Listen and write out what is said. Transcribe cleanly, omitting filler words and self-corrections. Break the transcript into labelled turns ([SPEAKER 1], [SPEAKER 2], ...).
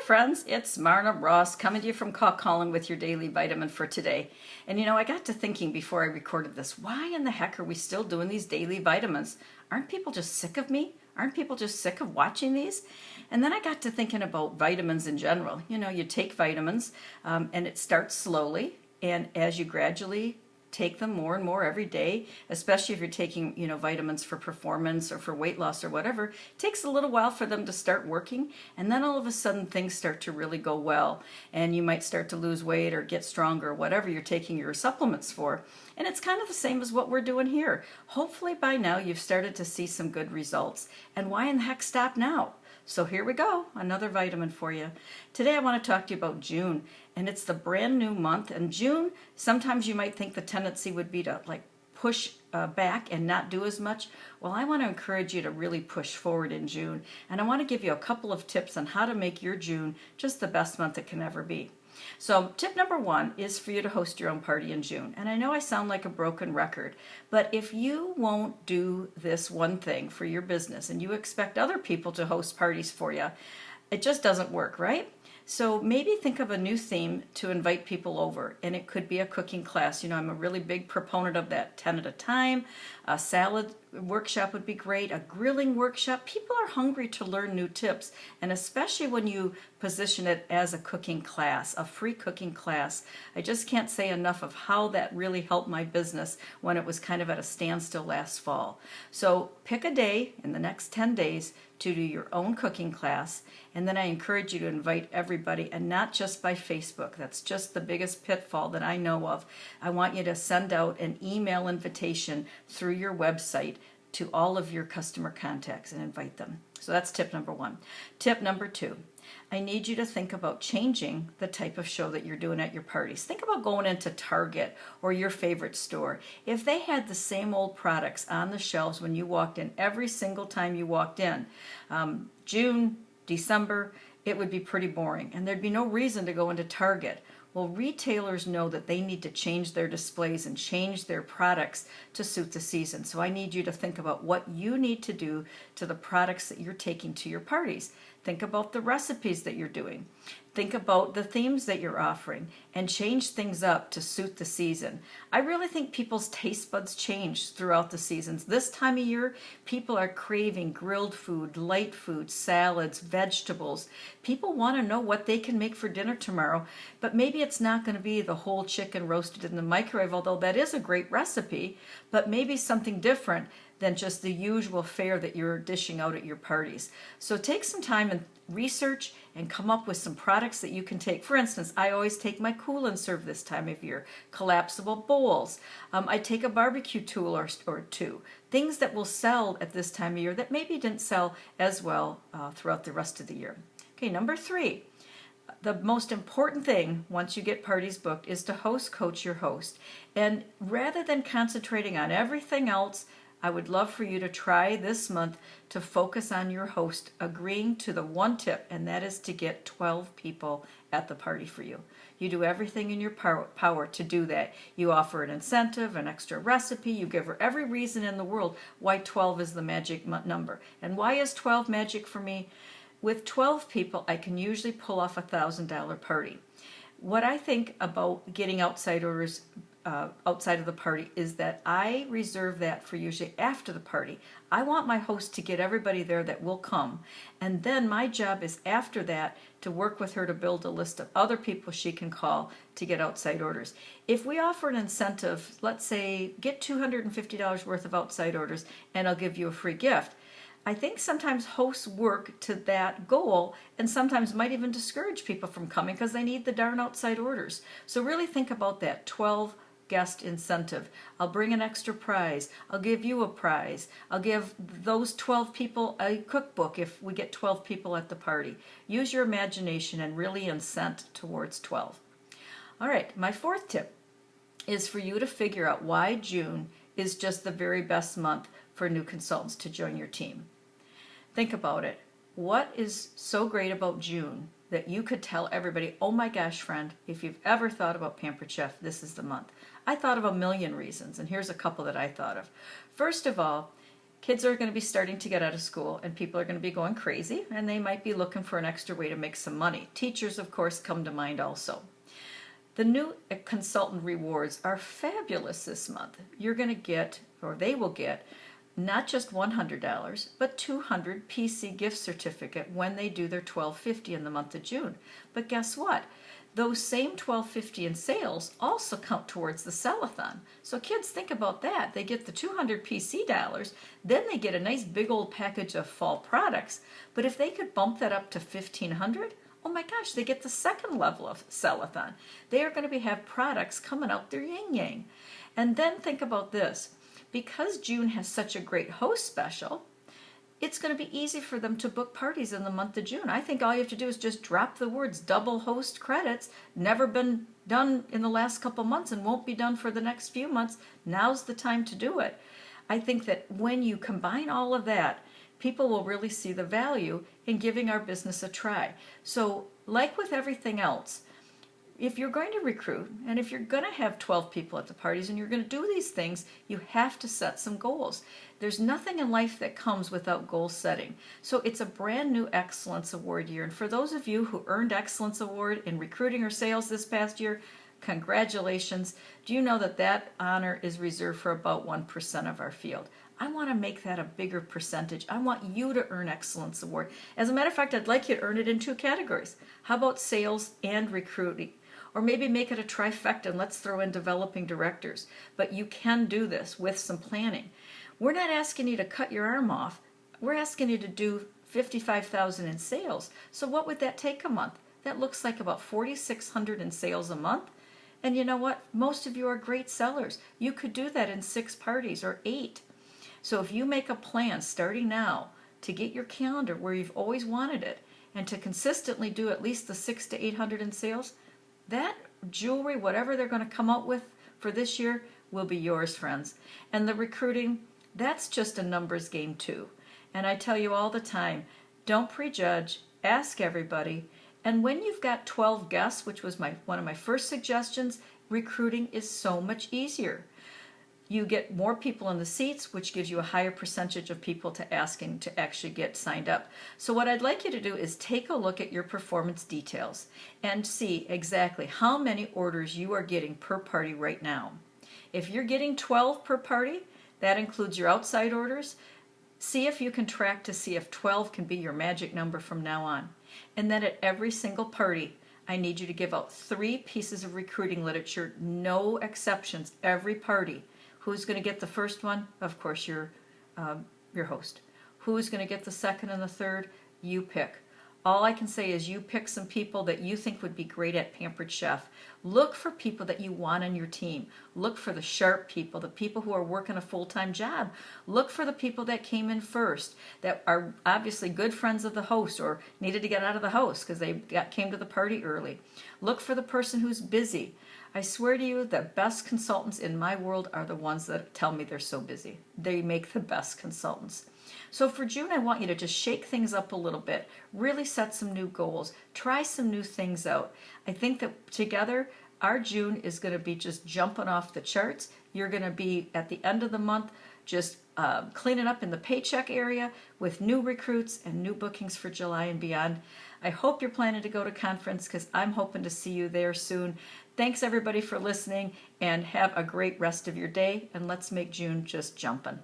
[SPEAKER 1] friends, it's Marna Ross coming to you from Calling with your daily vitamin for today. And I got to thinking before I recorded this, why in the heck are we still doing these daily vitamins? Aren't people just sick of me? Aren't people just sick of watching these? And then I got to thinking about vitamins in general. You take vitamins and it starts slowly, and as you gradually take them more and more every day, especially if you're taking, vitamins for performance or for weight loss or whatever, it takes a little while for them to start working, and then all of a sudden things start to really go well, and you might start to lose weight or get stronger, whatever you're taking your supplements for. And it's kind of the same as what we're doing here. Hopefully by now you've started to see some good results, and why in the heck stop now? So here we go, another vitamin for you. Today I want to talk to you about June, and it's the brand new month. And June, sometimes you might think the tendency would be to push back and not do as much. Well, I want to encourage you to really push forward in June, and I want to give you a couple of tips on how to make your June just the best month it can ever be. So tip number one is for you to host your own party in June. And I know I sound like a broken record, but if you won't do this one thing for your business and you expect other people to host parties for you, it just doesn't work, right? So maybe think of a new theme to invite people over, and it could be a cooking class. I'm a really big proponent of that, 10 at a time. A salad workshop would be great, a grilling workshop. People are hungry to learn new tips, and especially when you position it as a cooking class, a free cooking class. I just can't say enough of how that really helped my business when it was kind of at a standstill last fall. So pick a day in the next 10 days to do your own cooking class, and then I encourage you to invite everybody, and not just by Facebook. That's just the biggest pitfall that I know of. I want you to send out an email invitation through your website to all of your customer contacts and invite them. So that's tip number one. Tip number two, I need you to think about changing the type of show that you're doing at your parties. Think about going into Target or your favorite store. If they had the same old products on the shelves when you walked in every single time you walked in, June, December, it would be pretty boring, and there'd be no reason to go into Target. Well, retailers know that they need to change their displays and change their products to suit the season. So I need you to think about what you need to do to the products that you're taking to your parties. Think about the recipes that you're doing. Think about the themes that you're offering, and change things up to suit the season. I really think people's taste buds change throughout the seasons. This time of year, people are craving grilled food, light food, salads, vegetables. People want to know what they can make for dinner tomorrow, but maybe it's not going to be the whole chicken roasted in the microwave, although that is a great recipe, but maybe something different than just the usual fare that you're dishing out at your parties. So take some time and research and come up with some products that you can take. For instance, I always take my Cool and Serve this time of year, collapsible bowls. I take a barbecue tool or two, things that will sell at this time of year that maybe didn't sell as well throughout the rest of the year. Okay, number three. The most important thing once you get parties booked is to host coach your host. And rather than concentrating on everything else, I would love for you to try this month to focus on your host agreeing to the one tip, and that is to get 12 people at the party for you. You do everything in your power to do that. You offer an incentive, an extra recipe. You give her every reason in the world why 12 is the magic number. And why is 12 magic for me? With 12 people, I can usually pull off a $1,000 party. What I think about getting outside orders outside of the party is that I reserve that for usually after the party. I want my host to get everybody there that will come, and then my job is after that to work with her to build a list of other people she can call to get outside orders. If we offer an incentive, let's say get $250 worth of outside orders and I'll give you a free gift, I think sometimes hosts work to that goal and sometimes might even discourage people from coming because they need the darn outside orders. So really think about that 12 guest incentive. I'll bring an extra prize. I'll give you a prize. I'll give those 12 people a cookbook if we get 12 people at the party. Use your imagination and really incent towards 12. All right, my fourth tip is for you to figure out why June is just the very best month for new consultants to join your team. Think about it. What is so great about June that you could tell everybody, oh my gosh, friend, if you've ever thought about Pampered Chef, this is the month. I thought of a million reasons, and here's a couple that I thought of. First of all, Kids are going to be starting to get out of school and people are going to be going crazy and they might be looking for an extra way to make some money. Teachers, of course, come to mind also. The new consultant rewards are fabulous this month. You're going to get, or they will get, not just $100, but $200 PC gift certificate when they do their $12.50 in the month of June. But guess what? Those same $12.50 in sales also count towards the sell-a-thon. So kids, think about that. They get the 200 PC dollars, then they get a nice big old package of fall products. But if they could bump that up to 1,500, oh my gosh, they get the second level of sell-a-thon. They are going to have products coming out their yin-yang. And then think about this. Because June has such a great host special, it's going to be easy for them to book parties in the month of June. I think all you have to do is just drop the words double host credits. Never been done in the last couple months and won't be done for the next few months. Now's the time to do it. I think that when you combine all of that, people will really see the value in giving our business a try. So, like with everything else, if you're going to recruit and if you're going to have 12 people at the parties and you're going to do these things, you have to set some goals. There's nothing in life that comes without goal setting. So it's a brand new Excellence Award year. And for those of you who earned Excellence Award in recruiting or sales this past year, congratulations. Do you know that that honor is reserved for about 1% of our field? I want to make that a bigger percentage. I want you to earn Excellence Award. As a matter of fact, I'd like you to earn it in 2 categories. How about sales and recruiting? Or maybe make it a trifecta and let's throw in developing directors. But you can do this with some planning. We're not asking you to cut your arm off. We're asking you to do $55,000 in sales. So what would that take a month? That looks like about $4,600 in sales a month. And you know what? Most of you are great sellers. You could do that in 6 parties or 8. So if you make a plan starting now to get your calendar where you've always wanted it and to consistently do at least the 600 to 800 in sales, that jewelry, whatever they're going to come out with for this year, will be yours, friends. And the recruiting, that's just a numbers game too. And I tell you all the time, don't prejudge, ask everybody. And when you've got 12 guests, which was one of my first suggestions, recruiting is so much easier. You get more people in the seats, which gives you a higher percentage of people to asking to actually get signed up. So what I'd like you to do is take a look at your performance details and see exactly how many orders you are getting per party right now. If you're getting 12 per party, that includes your outside orders. See if you can track to see if 12 can be your magic number from now on. And then at every single party, I need you to give out 3 pieces of recruiting literature, no exceptions, every party. Who's going to get the first one? Of course, your host. Who's going to get the second and the third? You pick. All I can say is you pick some people that you think would be great at Pampered Chef. Look for people that you want on your team. Look for the sharp people, the people who are working a full-time job. Look for the people that came in first, that are obviously good friends of the host or needed to get out of the house because they came to the party early. Look for the person who's busy. I swear to you, the best consultants in my world are the ones that tell me they're so busy. They make the best consultants. So for June, I want you to just shake things up a little bit, really set some new goals, try some new things out. I think that together, our June is going to be just jumping off the charts. You're going to be, at the end of the month, just cleaning up in the paycheck area with new recruits and new bookings for July and beyond. I hope you're planning to go to conference because I'm hoping to see you there soon. Thanks everybody for listening and have a great rest of your day, and let's make June just jumpin'.